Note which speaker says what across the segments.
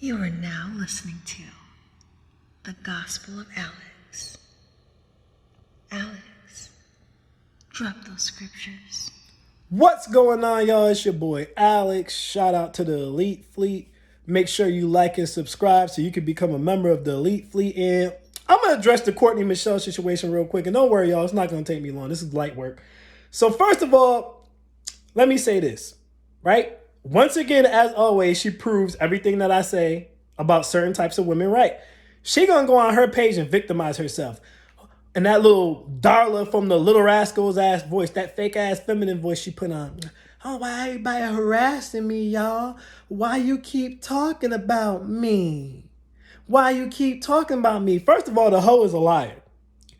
Speaker 1: You are now listening to the Gospel of Alex. Alex, drop those scriptures.
Speaker 2: What's going on, y'all? It's your boy Alex. Shout out to the Elite Fleet. Make sure you like and subscribe so you can become a member of the Elite Fleet. And I'm going to address the Courtney Michelle situation real quick. And don't worry, y'all. It's not going to take me long. This is light work. So first of all, let me say this, right? Once again, as always, she proves everything that I say about certain types of women right. She going to go on her page and victimize herself. And that little Darla from the Little Rascals ass voice, that fake ass feminine voice she put on. Oh, why everybody harassing me, y'all? Why you keep talking about me? Why you keep talking about me? First of all, the hoe is a liar.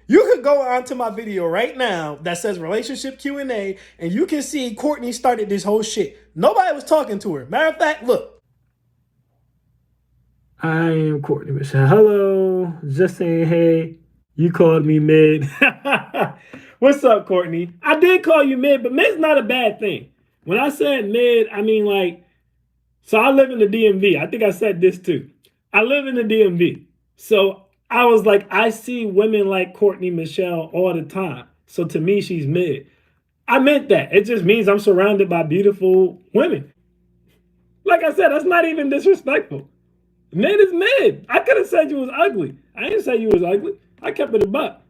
Speaker 2: You could go onto my video right now that says relationship Q&A and you can see Courtney started this whole shit. Nobody was talking to her. Matter of fact, look. I am Courtney Michelle. Hello. Just saying, hey. You called me mid. What's up, Courtney? I did call you mid, but mid's not a bad thing. When I said mid, I mean like, so I live in the DMV. I think I said this too. I live in the DMV. So I was like, I see women like Courtney Michelle all the time. So to me, she's mid. I meant that. It just means I'm surrounded by beautiful women. Like I said, that's not even disrespectful. Mid is mid. I could have said you was ugly. I didn't say you was ugly. I kept it a buck.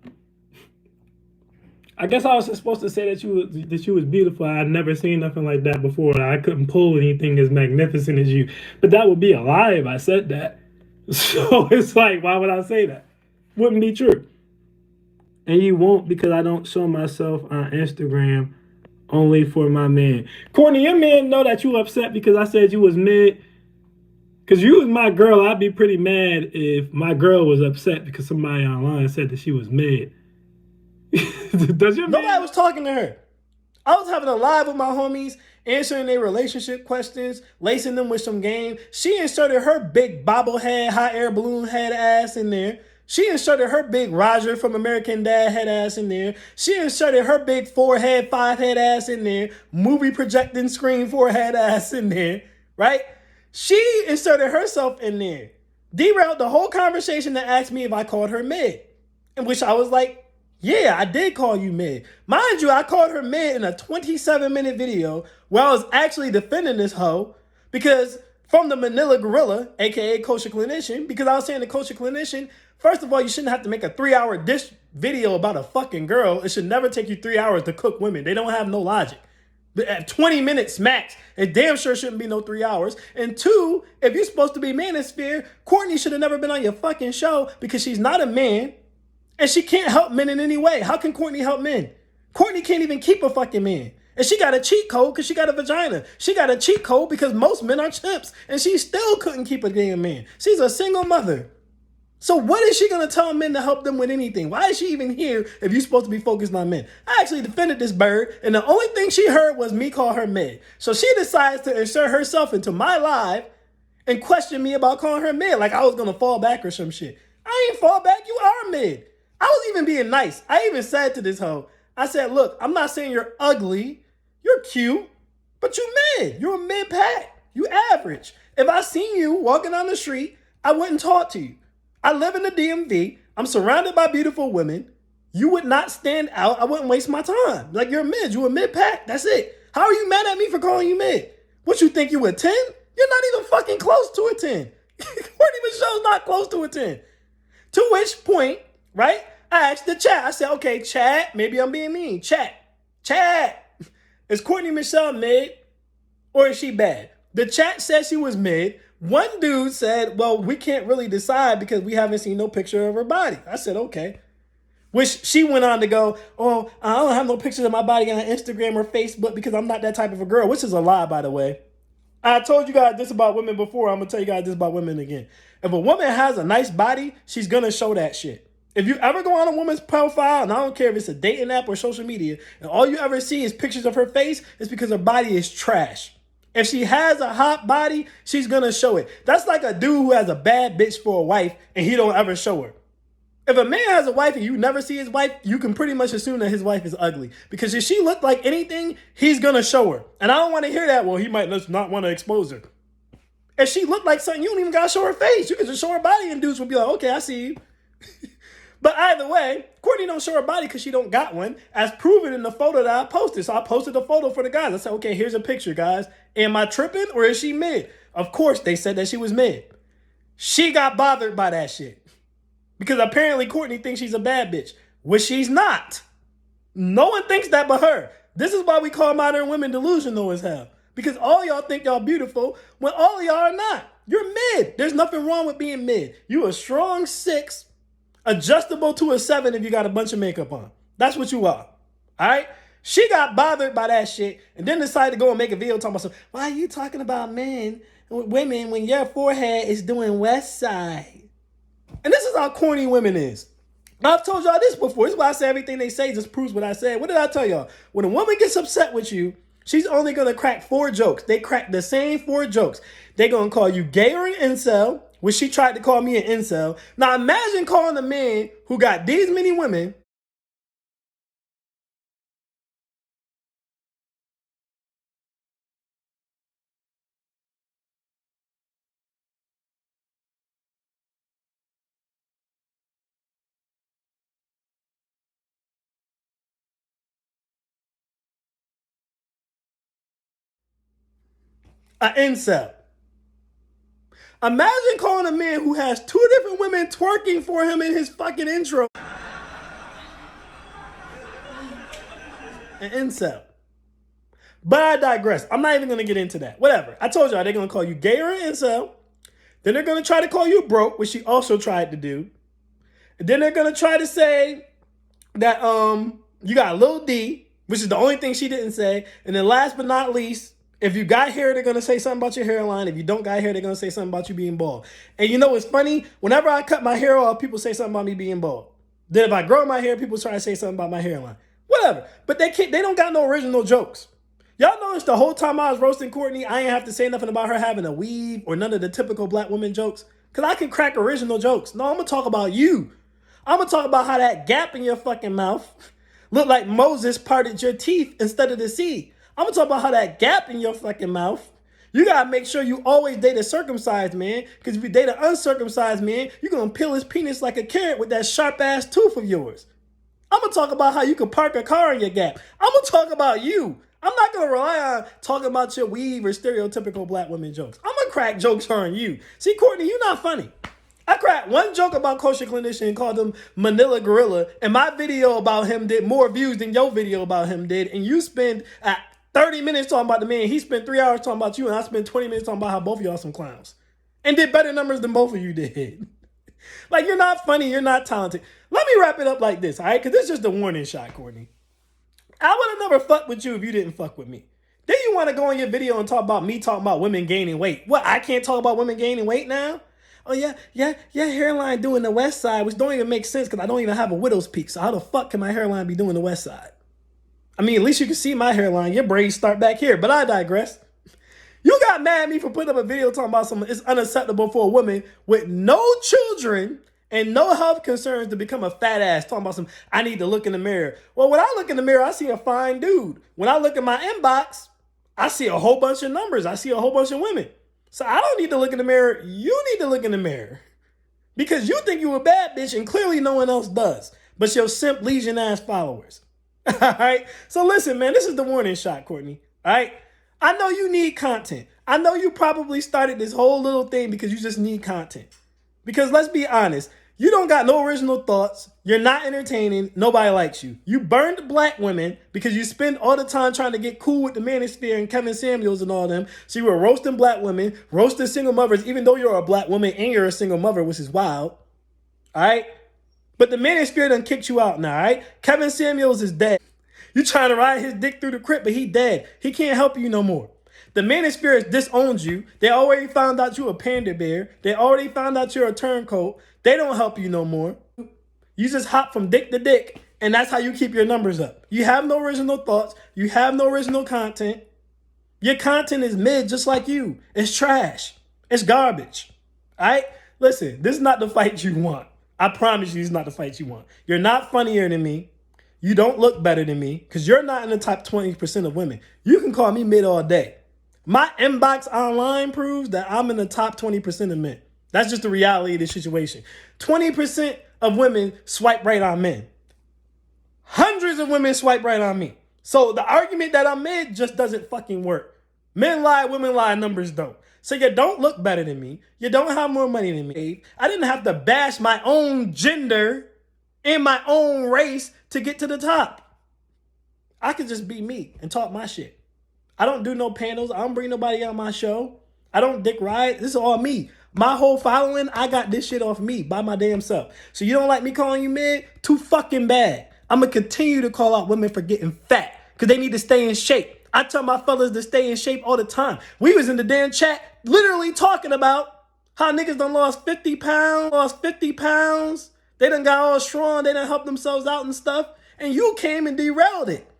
Speaker 2: I guess I was supposed to say that you was beautiful. I had never seen nothing like that before. I couldn't pull anything as magnificent as you. But that would be a lie if I said that. So it's like, why would I say that? Wouldn't be true. And you won't, because I don't show myself on Instagram only for my man. Courtney, your man know that you upset because I said you was mid. Because you was my girl, I'd be pretty mad if my girl was upset because somebody online said that she was mad. Nobody was talking to her. I was having a live with my homies, answering their relationship questions, lacing them with some game. She inserted her big bobblehead, hot air balloon head ass in there. She inserted her big Roger from American Dad head ass in there. She inserted her big forehead, 5-head ass in there. Movie projecting screen forehead ass in there, right? She inserted herself in there, derailed the whole conversation to ask me if I called her mid, in which I was like, yeah, I did call you mid. Mind you, I called her mid in a 27-minute video where I was actually defending this hoe because from the Manila Gorilla, aka Kosher Clinician, because I was saying the Kosher Clinician, first of all, you shouldn't have to make a 3-hour dish video about a fucking girl. It should never take you 3 hours to cook women. They don't have no logic. At 20 minutes max, it damn sure shouldn't be no 3 hours. And two, if you're supposed to be manosphere, Courtney should have never been on your fucking show because she's not a man and she can't help men in any way. How can Courtney help men? Courtney can't even keep a fucking man. And she got a cheat code because she got a vagina. She got a cheat code because most men are chimps and she still couldn't keep a damn man. She's a single mother. So what is she going to tell men to help them with anything? Why is she even here if you're supposed to be focused on men? I actually defended this bird, and the only thing she heard was me call her mid. So she decides to insert herself into my live and question me about calling her mid, like I was going to fall back or some shit. I ain't fall back. You are mid. I was even being nice. I even said to this hoe, I said, look, I'm not saying you're ugly. You're cute, but you mid. You're a mid pack. You average. If I seen you walking down the street, I wouldn't talk to you. I live in the DMV. I'm surrounded by beautiful women. You would not stand out. I wouldn't waste my time. Like, you're a mid. You're a mid-pack. That's it. How are you mad at me for calling you mid? What, you think you a 10? You're not even fucking close to a 10. Courtney Michelle's not close to a 10. To which point, right, I asked the chat. I said, okay, chat, maybe I'm being mean. Chat, is Courtney Michelle mid or is she bad? The chat said she was mid. One dude said, well, we can't really decide because we haven't seen no picture of her body. I said, okay. Which she went on to go, oh, I don't have no pictures of my body on Instagram or Facebook because I'm not that type of a girl, which is a lie, by the way. I told you guys this about women before. I'm going to tell you guys this about women again. If a woman has a nice body, she's going to show that shit. If you ever go on a woman's profile, and I don't care if it's a dating app or social media, and all you ever see is pictures of her face, it's because her body is trash. If she has a hot body, she's going to show it. That's like a dude who has a bad bitch for a wife and he don't ever show her. If a man has a wife and you never see his wife, you can pretty much assume that his wife is ugly. Because if she looked like anything, he's going to show her. And I don't want to hear that. Well, he might just not want to expose her. If she looked like something, you don't even gotta show her face. You can just show her body and dudes will be like, okay, I see you. But either way, Courtney don't show her body because she don't got one, as proven in the photo that I posted. So I posted the photo for the guys. I said, okay, here's a picture, guys. Am I tripping or is she mid? Of course, they said that she was mid. She got bothered by that shit. Because apparently Courtney thinks she's a bad bitch, which she's not. No one thinks that but her. This is why we call modern women delusional as hell. Because all y'all think y'all beautiful when all of y'all are not. You're mid. There's nothing wrong with being mid. You a strong 6, adjustable to a 7 if you got a bunch of makeup on. That's what you are. All right? She got bothered by that shit and then decided to go and make a video talking about, why are you talking about women when your forehead is doing West Side? And this is how corny women is. I've told y'all this before. This is why I say everything they say just proves what I said. What did I tell y'all? When a woman gets upset with you, she's only going to crack 4 jokes. They crack the same 4 jokes. They're going to call you gay or an incel, which she tried to call me an incel. Now imagine calling a man who got these many women an incel. Imagine calling a man who has 2 different women twerking for him in his fucking intro an incel. But I digress. I'm not even going to get into that. Whatever. I told y'all they're going to call you gay or an incel. Then they're going to try to call you broke, which she also tried to do. And then they're going to try to say that you got a little D, which is the only thing she didn't say. And then last but not least, if you got hair, they're going to say something about your hairline. If you don't got hair, they're going to say something about you being bald. And you know what's funny? Whenever I cut my hair off, people say something about me being bald. Then if I grow my hair, people try to say something about my hairline. Whatever. But they don't got no original jokes. Y'all noticed the whole time I was roasting Courtney, I ain't have to say nothing about her having a weave or none of the typical black woman jokes. Because I can crack original jokes. No, I'm going to talk about you. I'm going to talk about how that gap in your fucking mouth looked like Moses parted your teeth instead of the sea. I'm going to talk about how that gap in your fucking mouth, you got to make sure you always date a circumcised man. Because if you date an uncircumcised man, you're going to peel his penis like a carrot with that sharp-ass tooth of yours. I'm going to talk about how you can park a car in your gap. I'm going to talk about you. I'm not going to rely on talking about your weave or stereotypical black women jokes. I'm going to crack jokes on you. See, Courtney, you're not funny. I cracked one joke about kosher clinician and called him Manila Gorilla, and my video about him did more views than your video about him did, and you spend 30 minutes talking about the man, he spent 3 hours talking about you, and I spent 20 minutes talking about how both of y'all some clowns. And did better numbers than both of you did. Like, you're not funny, you're not talented. Let me wrap it up like this, all right? Because this is just a warning shot, Courtney. I would have never fucked with you if you didn't fuck with me. Then you want to go on your video and talk about me talking about women gaining weight. What, I can't talk about women gaining weight now? Oh, yeah, your hairline doing the west side, which don't even make sense because I don't even have a widow's peak. So how the fuck can my hairline be doing the west side? I mean, at least you can see my hairline. Your braids start back here, but I digress. You got mad at me for putting up a video talking about something it's unacceptable for a woman with no children and no health concerns to become a fat ass. Talking about I need to look in the mirror. Well, when I look in the mirror, I see a fine dude. When I look in my inbox, I see a whole bunch of numbers. I see a whole bunch of women. So I don't need to look in the mirror. You need to look in the mirror. Because you think you a bad bitch and clearly no one else does. But your simp legion ass followers. All right? So listen, man, this is the warning shot, Courtney. All right? I know you need content. I know you probably started this whole little thing because you just need content. Because let's be honest, you don't got no original thoughts. You're not entertaining. Nobody likes you. You burned black women because you spend all the time trying to get cool with the Manosphere and Kevin Samuels and all them. So you were roasting black women, roasting single mothers, even though you're a black woman and you're a single mother, which is wild. All right? But the Manosphere done kicked you out now, all right? Kevin Samuels is dead. You trying to ride his dick through the crypt, but he dead. He can't help you no more. The Manosphere has disowned you. They already found out you a panda bear. They already found out you're a turncoat. They don't help you no more. You just hop from dick to dick, and that's how you keep your numbers up. You have no original thoughts. You have no original content. Your content is mid just like you. It's trash. It's garbage. All right? Listen, this is not the fight you want. I promise you this is not the fight you want. You're not funnier than me. You don't look better than me because you're not in the top 20% of women. You can call me mid all day. My inbox online proves that I'm in the top 20% of men. That's just the reality of the situation. 20% of women swipe right on men. Hundreds of women swipe right on me. So the argument that I made just doesn't fucking work. Men lie, women lie, numbers don't. So you don't look better than me. You don't have more money than me. I didn't have to bash my own gender and my own race to get to the top. I could just be me and talk my shit. I don't do no panels. I don't bring nobody on my show. I don't dick ride. This is all me. My whole following, I got this shit off me by my damn self. So you don't like me calling you mid? Too fucking bad. I'm going to continue to call out women for getting fat because they need to stay in shape. I tell my fellas to stay in shape all the time. We was in the damn chat literally talking about how niggas done lost 50 pounds. They done got all strong. They done helped themselves out and stuff. And you came and derailed it.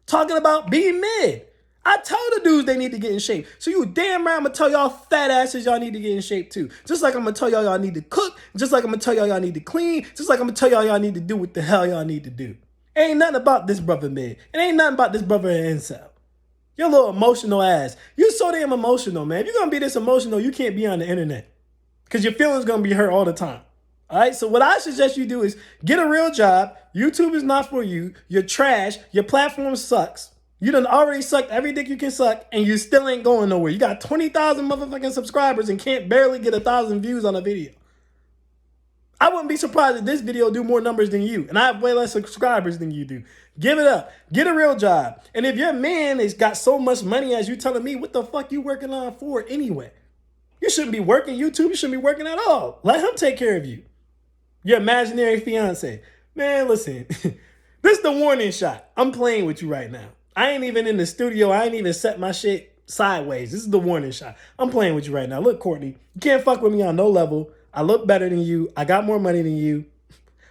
Speaker 2: Talking about being mid. I tell the dudes they need to get in shape. So you damn right I'm going to tell y'all fat asses y'all need to get in shape too. Just like I'm going to tell y'all need to cook. Just like I'm going to tell y'all need to clean. Just like I'm going to tell y'all need to do what the hell y'all need to do. Ain't nothing about this brother mid. It ain't nothing about this brother incel. Your little emotional ass. You so damn emotional, man. If you're going to be this emotional, you can't be on the internet. Because your feelings going to be hurt all the time. All right, so what I suggest you do is get a real job. YouTube is not for you. You're trash. Your platform sucks. You done already sucked every dick you can suck, and you still ain't going nowhere. You got 20,000 motherfucking subscribers and can't barely get 1,000 views on a video. I wouldn't be surprised if this video do more numbers than you, and I have way less subscribers than you do. Give it up. Get a real job. And if your man has got so much money as you telling me, what the fuck you working on for anyway? You shouldn't be working YouTube. You shouldn't be working at all. Let him take care of you. Your imaginary fiance. Man, listen. This is the warning shot. I'm playing with you right now. I ain't even in the studio. I ain't even set my shit sideways. This is the warning shot. I'm playing with you right now. Look, Courtney, you can't fuck with me on no level. I look better than you. I got more money than you.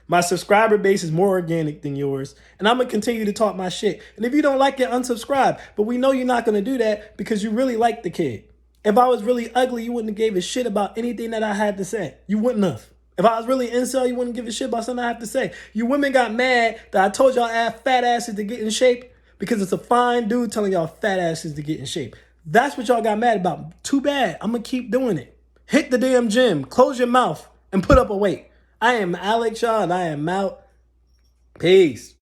Speaker 2: My subscriber base is more organic than yours. And I'm going to continue to talk my shit. And if you don't like it, unsubscribe. But we know you're not going to do that because you really like the kid. If I was really ugly, you wouldn't have gave a shit about anything that I had to say. You wouldn't have. If I was really incel, you wouldn't give a shit about something I have to say. You women got mad that I told y'all add fat asses to get in shape because it's a fine dude telling y'all fat asses to get in shape. That's what y'all got mad about. Too bad. I'm going to keep doing it. Hit the damn gym. Close your mouth and put up a weight. I am Alex Shaw and I am out. Peace.